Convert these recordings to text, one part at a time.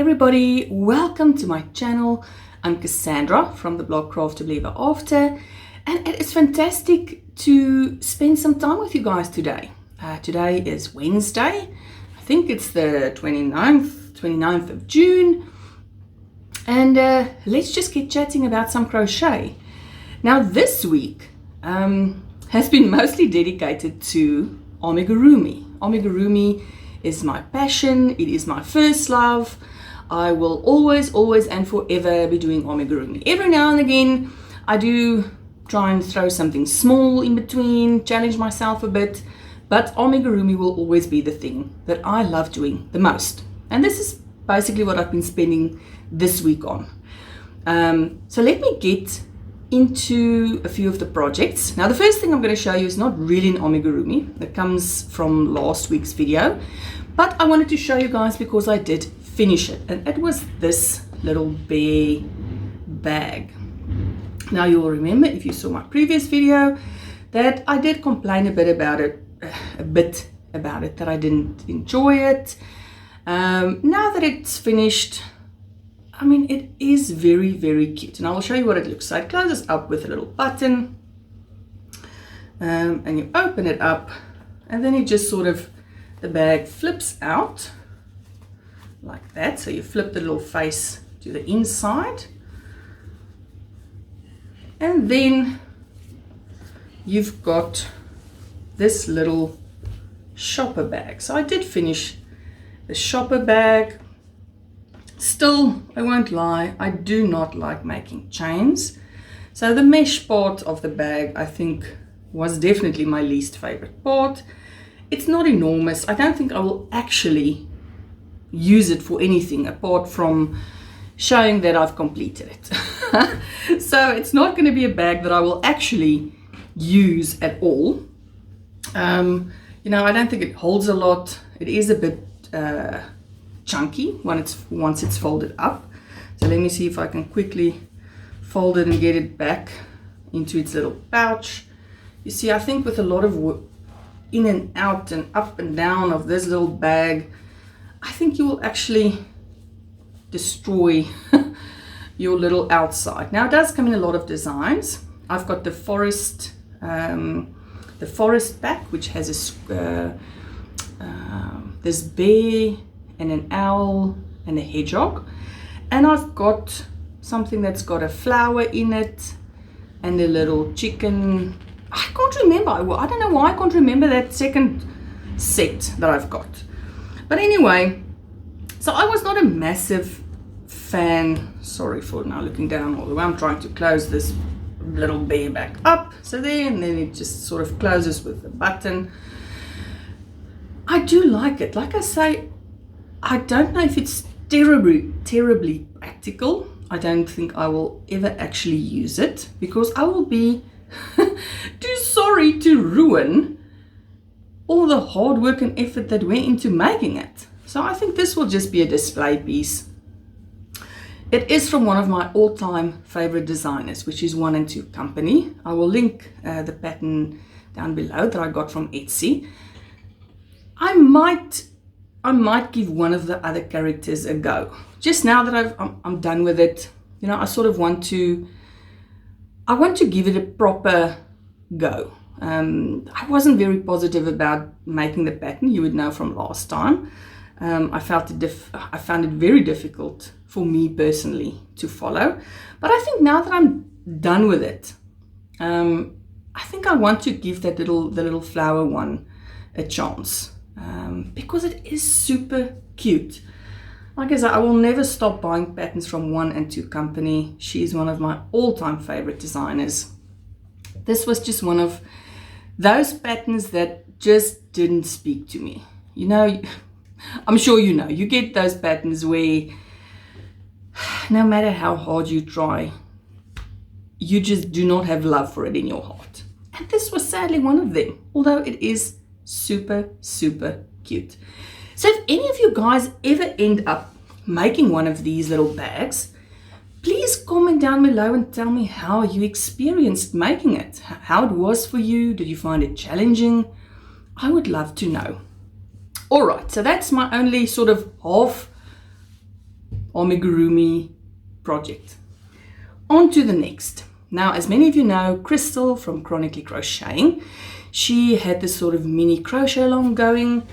everybody, welcome to my channel. I'm Cassandra from the blog Craftably Ever After, and it is fantastic to spend some time with you guys today. Today is Wednesday, I think it's the 29th of June, and let's just get chatting about some crochet. Now this week has been mostly dedicated to amigurumi. Amigurumi is my passion, it is my first love. I will always and forever be doing amigurumi. Every now and again I do try and throw something small in between, challenge myself a bit, but amigurumi will always be the thing that I love doing the most. And this is basically what I've been spending this week on. So let me get into a few of the projects. Now the first thing I'm going to show you is not really an amigurumi. It comes from last week's video, but I wanted to show you guys because I did finish it, and it was this little bear bag. Now you will remember, if you saw my previous video, that I did complain a bit about it, that I didn't enjoy it. Now that it's finished, I mean, it is very cute, and I will show you what it looks like. It closes up with a little button, and you open it up, and then it just sort of, the bag flips out like that. So you flip the little face to the inside, and then you've got this little shopper bag. So I did finish the shopper bag. Still, I won't lie, I do not like making chains. So the mesh part of the bag, I think, was definitely my least favorite part. It's not enormous. I don't think I will actually use it for anything apart from showing that I've completed it. So it's not going to be a bag that I will actually use at all. You know, I don't think it holds a lot. It is a bit chunky once it's folded up. So let me see if I can quickly fold it and get it back into its little pouch. You see, I think with a lot of in and out and up and down of this little bag, I think you will actually destroy your little outside. Now it does come in a lot of designs. I've got the forest pack, which has this bear and an owl and a hedgehog, and I've got something that's got a flower in it and a little chicken. I can't remember. I don't know why I can't remember that second set that I've got. But anyway, so I was not a massive fan. Sorry for now looking down all the way. I'm trying to close this little bear back up. So there, and then it just sort of closes with the button. I do like it. Like I say, I don't know if it's terribly practical. I don't think I will ever actually use it because I will be too sorry to ruin all the hard work and effort that went into making it. So I think this will just be a display piece. It is from one of my all-time favorite designers, which is 1 and 2 Company. I will link the pattern down below that I got from Etsy. I might give one of the other characters a go. Just now that I'm done with it, you know, I sort of want to give it a proper go. I wasn't very positive about making the pattern. You would know from last time. I found it very difficult for me personally to follow. But I think now that I'm done with it, I think I want to give the little flower one a chance. Because it is super cute. Like I said, I will never stop buying patterns from 1 and 2 Company. She's one of my all-time favorite designers. This was just one of those patterns that just didn't speak to me. You know, I'm sure you know, you get those patterns where no matter how hard you try, you just do not have love for it in your heart. And this was sadly one of them, although it is super cute. So if any of you guys ever end up making one of these little bags, please comment down below and tell me how you experienced making it, how it was for you. Did you find it challenging? I would love to know. All right, so that's my only sort of half amigurumi project. On to the next. Now, as many of you know, Crystal from Chronically Crocheting, she had this sort of mini crochet along going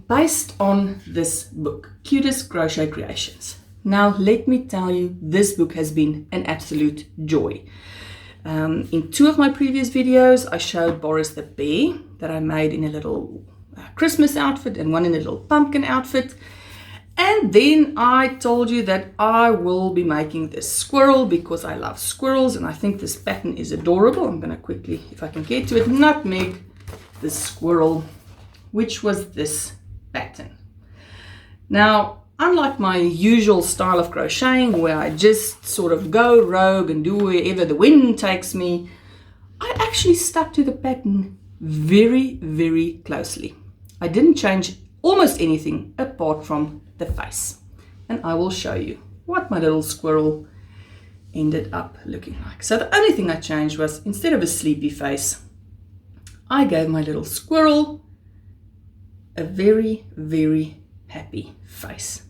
based on this book, Cutest Crochet Creations. Now, let me tell you, this book has been an absolute joy. In 2 of my previous videos, I showed Boris the bear that I made in a little Christmas outfit and one in a little pumpkin outfit. And then I told you that I will be making this squirrel because I love squirrels and I think this pattern is adorable. I'm going to quickly, if I can get to it, nutmeg the squirrel, which was this pattern. Now, unlike my usual style of crocheting where I just sort of go rogue and do wherever the wind takes me, I actually stuck to the pattern very, very closely. I didn't change almost anything apart from the face. And I will show you what my little squirrel ended up looking like. So the only thing I changed was, instead of a sleepy face, I gave my little squirrel a very, very happy face.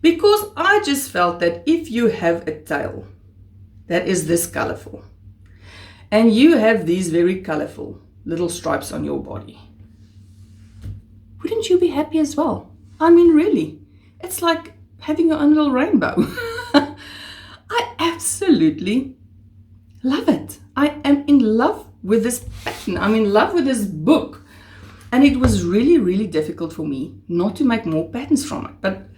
Because I just felt that if you have a tail that is this colorful, and you have these very colorful little stripes on your body, wouldn't you be happy as well? I mean, really, it's like having your own little rainbow. I absolutely love it. I am in love with this pattern. I'm in love with this book. And it was really, really difficult for me not to make more patterns from it. But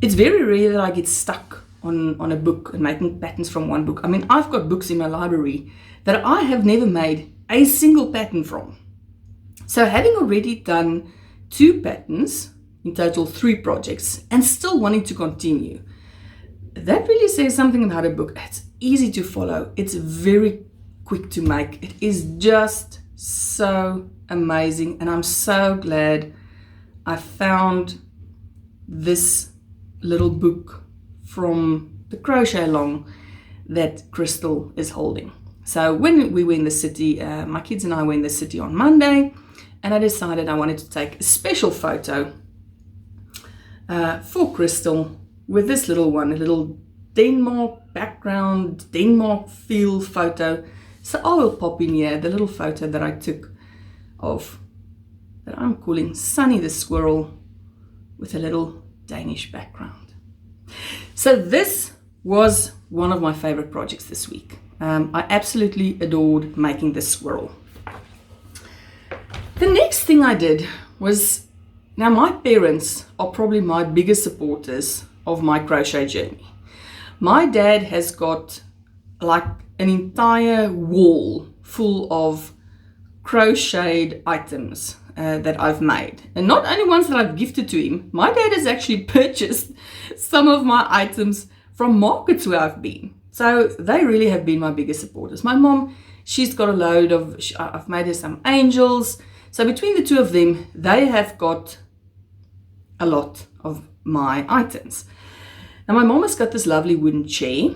it's very rare that I get stuck on a book and making patterns from one book. I mean, I've got books in my library that I have never made a single pattern from. So having already done 2 patterns, in total 3 projects, and still wanting to continue, that really says something about a book. It's easy to follow. It's very quick to make. It is just so amazing, and I'm so glad I found this little book from the crochet along that Crystal is holding. So when we were in the city, my kids and I were in the city on Monday, and I decided I wanted to take a special photo for Crystal with this little one, a little Denmark background, Denmark feel photo. So I will pop in here the little photo that I took of, that I'm calling Sunny the squirrel, with a little Danish background. So this was one of my favorite projects this week. I absolutely adored making this squirrel. The next thing I did was, now my parents are probably my biggest supporters of my crochet journey. My dad has got like an entire wall full of crocheted items that I've made, and not only ones that I've gifted to him. My dad has actually purchased some of my items from markets where I've been, so they really have been my biggest supporters. My mom, she's got a load of, I've made her some angels, so between the 2 of them, they have got a lot of my items. Now my mom has got this lovely wooden chair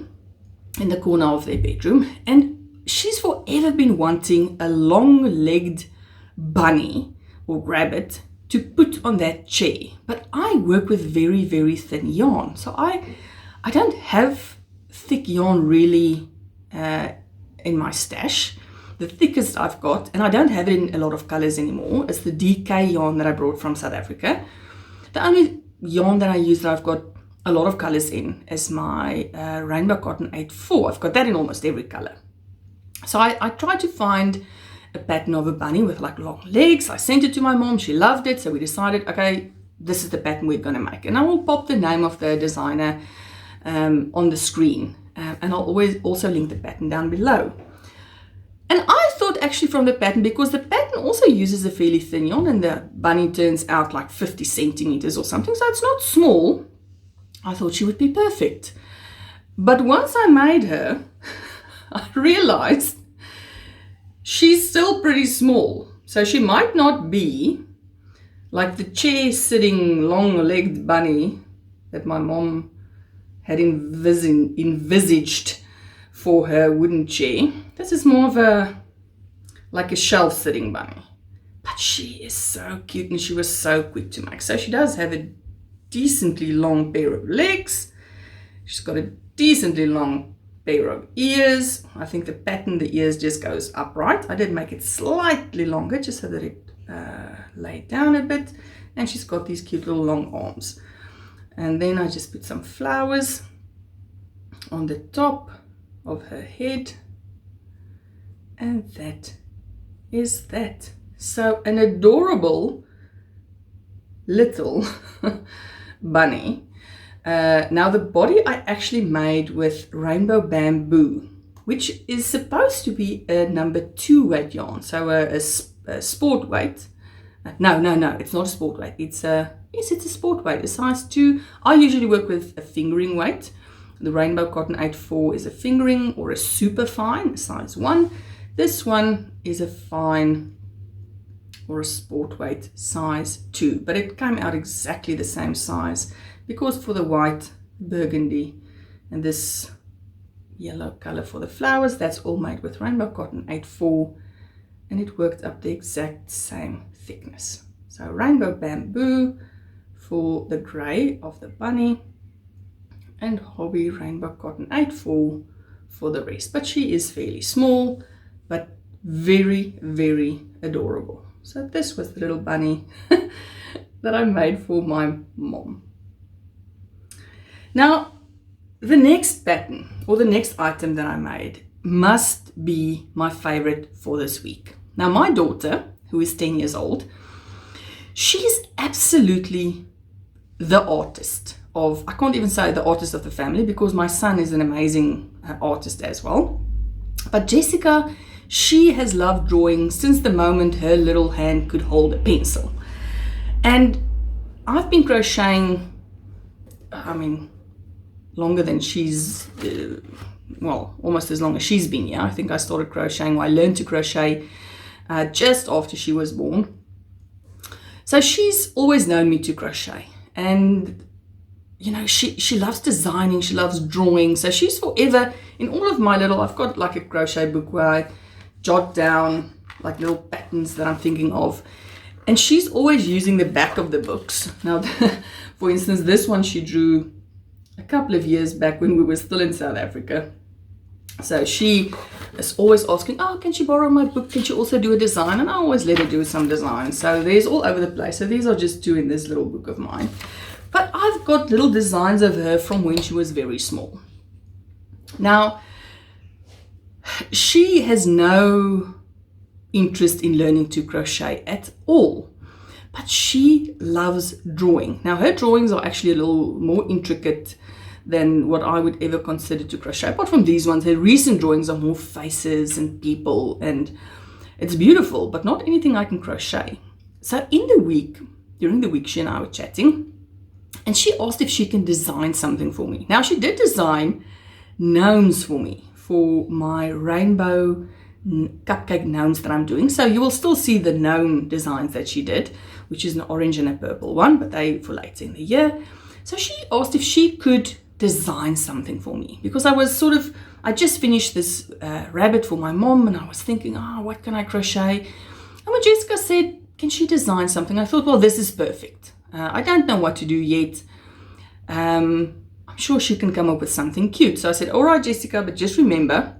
in the corner of their bedroom, and she's forever been wanting a long-legged bunny or rabbit to put on that chair. But I work with very, very thin yarn, so I don't have thick yarn really in my stash. The thickest I've got, and I don't have it in a lot of colors anymore, is the DK yarn that I brought from South Africa. The only yarn that I use that I've got a lot of colors in is my Rainbow Cotton 8/4. I've got that in almost every color. So I tried to find a pattern of a bunny with like long legs. I sent it to my mom. She loved it. So we decided, okay, this is the pattern we're going to make. And I will pop the name of the designer on the screen. And I'll always also link the pattern down below. And I thought actually from the pattern, because the pattern also uses a fairly thin yarn and the bunny turns out like 50 centimeters or something, so it's not small, I thought she would be perfect. But once I made her, I realized she's still pretty small. So she might not be like the chair sitting long-legged bunny that my mom had envisaged for her wooden chair. This is more of a, like a shelf sitting bunny. But she is so cute and she was so quick to make. So she does have a decently long pair of legs. She's got a decently long pair of ears. I think the pattern, the ears just goes upright. I did make it slightly longer just so that it laid down a bit. And she's got these cute little long arms. And then I just put some flowers on the top of her head. And that is that. So an adorable little bunny. Now the body I actually made with rainbow bamboo, which is supposed to be a number 2 weight yarn, so a sport weight. No, it's not a sport weight. It's a sport weight, a size 2. I usually work with a fingering weight. The Rainbow Cotton 8/4 is a fingering or a super fine, size 1. This one is a fine or a sport weight, size 2, but it came out exactly the same size because for the white, burgundy, and this yellow color for the flowers, that's all made with Rainbow Cotton 8/4, and it worked up the exact same thickness. So rainbow bamboo for the gray of the bunny, and Hobby Rainbow Cotton 8/4 for the rest. But she is fairly small, but very, very adorable. So this was the little bunny that I made for my mom. Now, the next pattern or the next item that I made must be my favorite for this week. Now, my daughter, who is 10 years old, she's absolutely the artist of, I can't even say the artist of the family because my son is an amazing artist as well. But Jessica, she has loved drawing since the moment her little hand could hold a pencil. And I've been crocheting, longer than she's, almost as long as she's been here. I think I started crocheting, I learned to crochet just after she was born. So she's always known me to crochet. And, you know, she loves designing, she loves drawing. So she's forever, in all of my little, I've got like a crochet book where I jot down like little patterns that I'm thinking of. And she's always using the back of the books. Now, for instance, this one she drew a couple of years back when we were still in South Africa. So she is always asking, oh, can she borrow my book? Can she also do a design? And I always let her do some design. So there's all over the place. So these are just 2 in this little book of mine. But I've got little designs of her from when she was very small. Now, she has no interest in learning to crochet at all. But she loves drawing. Now, her drawings are actually a little more intricate than what I would ever consider to crochet. Apart from these ones, her recent drawings are more faces and people, and it's beautiful, but not anything I can crochet. So during the week, she and I were chatting, and she asked if she can design something for me. Now, she did design gnomes for me, for my rainbow cupcake gnomes that I'm doing. So you will still see the gnome designs that she did, which is an orange and a purple one, but they for later in the year. So she asked if she could design something for me, because I just finished this rabbit for my mom, and I was thinking, what can I crochet? And when Jessica said, can she design something? I thought, well, this is perfect. I don't know what to do yet. I'm sure she can come up with something cute. So I said, all right, Jessica, but just remember,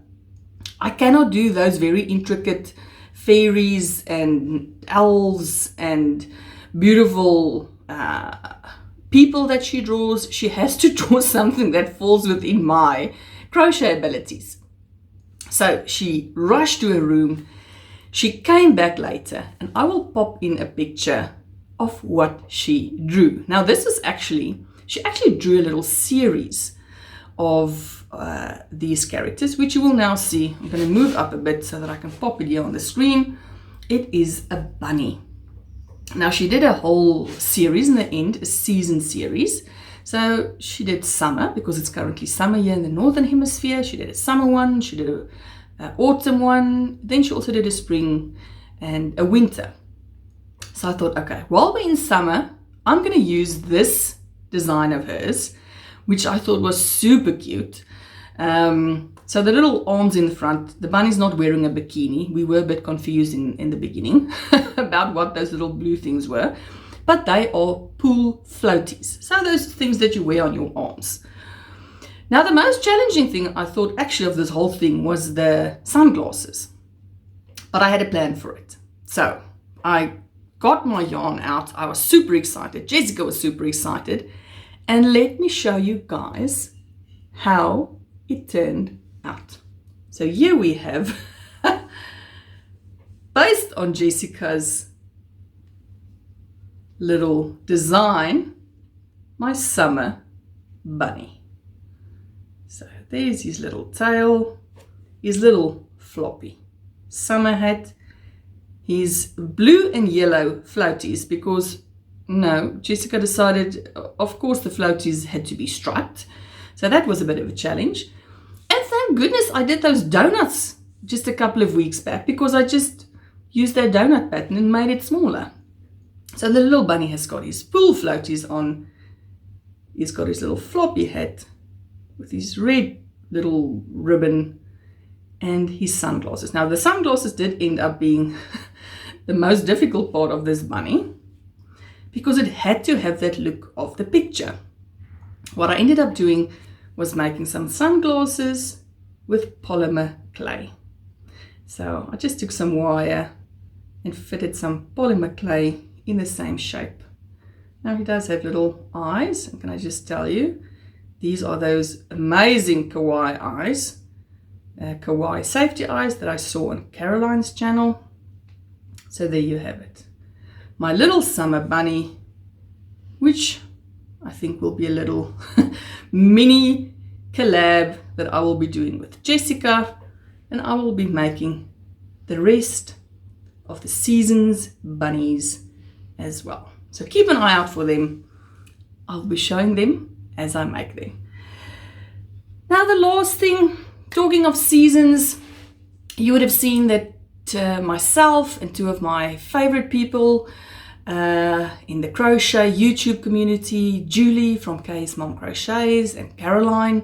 I cannot do those very intricate fairies and elves and beautiful people that she draws. She has to draw something that falls within my crochet abilities. So she rushed to her room. She came back later, and I will pop in a picture of what she drew. Now, this is she actually drew a little series of these characters, which you will now see. I'm going to move up a bit so that I can pop it here on the screen. It is a bunny. Now, she did a whole series in the end, a season series. So she did summer, because it's currently summer here in the Northern Hemisphere. She did a summer one, she did an autumn one, then she also did a spring and a winter. So I thought, okay, while we're in summer, I'm going to use this design of hers, which I thought was super cute. So the little arms in the front, the bunny's not wearing a bikini. We were a bit confused in the beginning about what those little blue things were. but they are pool floaties. So those things that you wear on your arms. Now, the most challenging thing I thought actually of this whole thing was the sunglasses, but I had a plan for it. So I got my yarn out. I was super excited. Jessica was super excited. And let me show you guys how it turned out. So here we have, based on Jessica's little design, my summer bunny. So there's his little tail, his little floppy summer hat, his blue and yellow floaties, because no, Jessica decided, of course, the floaties had to be striped. So that was a bit of a challenge. And thank goodness I did those donuts just a couple of weeks back, because I just used that donut pattern and made it smaller. So the little bunny has got his pool floaties on. He's got his little floppy hat with his red little ribbon and his sunglasses. Now, the sunglasses did end up being the most difficult part of this bunny, because it had to have that look of the picture. What I ended up doing was making some sunglasses with polymer clay. So I just took some wire and fitted some polymer clay in the same shape. Now he does have little eyes, and can I just tell you, these are those amazing kawaii eyes, kawaii safety eyes that I saw on Caroline's channel. So there you have it. My little summer bunny, which I think will be a little mini collab that I will be doing with Jessica, and I will be making the rest of the season's bunnies as well. So keep an eye out for them. I'll be showing them as I make them. Now, the last thing, talking of seasons, you would have seen that myself and two of my favorite people in the crochet YouTube community, Julie from Kay's Mom Crochets and Caroline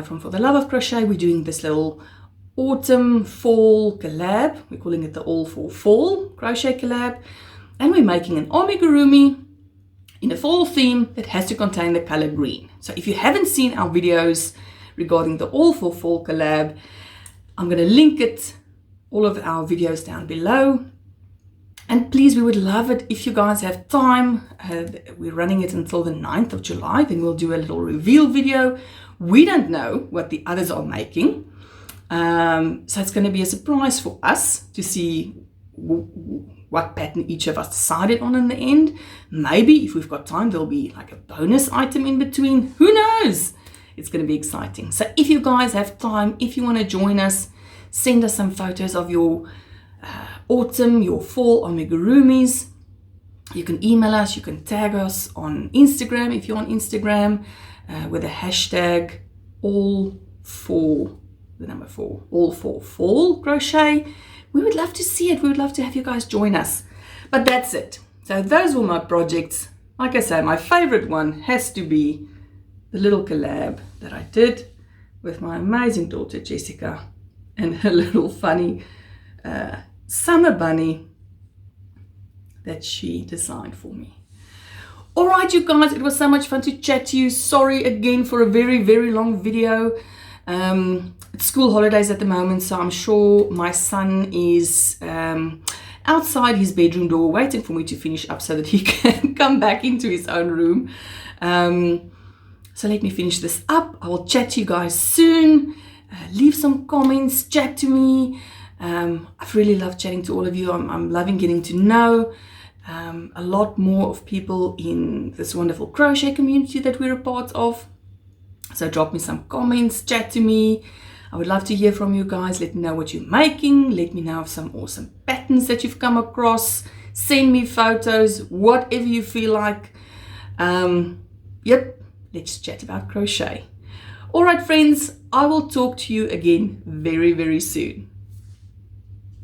from For the Love of Crochet, we're doing this little autumn fall collab. We're calling it the All for Fall crochet collab, and we're making an amigurumi in a fall theme that has to contain the color green. So if you haven't seen our videos regarding the All for Fall collab, I'm going to link it, all of our videos down below. And please, we would love it if you guys have time. We're running it until the 9th of July. Then we'll do a little reveal video. We don't know what the others are making. So it's going to be a surprise for us to see what pattern each of us decided on in the end. Maybe if we've got time, there'll be like a bonus item in between. Who knows? It's going to be exciting. So if you guys have time, if you want to join us, send us some photos of your autumn, your fall amigurumis. You can email us, you can tag us on Instagram if you're on Instagram with the hashtag all for fall crochet. We would love to see it. We would love to have you guys join us. But that's it. So those were my projects. Like I say, my favorite one has to be the little collab that I did with my amazing daughter Jessica and her little funny summer bunny that she designed for me. All right, you guys, it was so much fun to chat to you. Sorry again for a very, very long video. It's school holidays at the moment, so I'm sure my son is outside his bedroom door waiting for me to finish up so that he can come back into his own room. So let me finish this up. I will chat to you guys soon. Leave some comments, chat to me. I've really loved chatting to all of you. I'm loving getting to know a lot more of people in this wonderful crochet community that we're a part of. So drop me some comments, chat to me. I would love to hear from you guys. Let me know what you're making. Let me know of some awesome patterns that you've come across. Send me photos, whatever you feel like. Yep, let's chat about crochet. All right, friends, I will talk to you again very, very soon.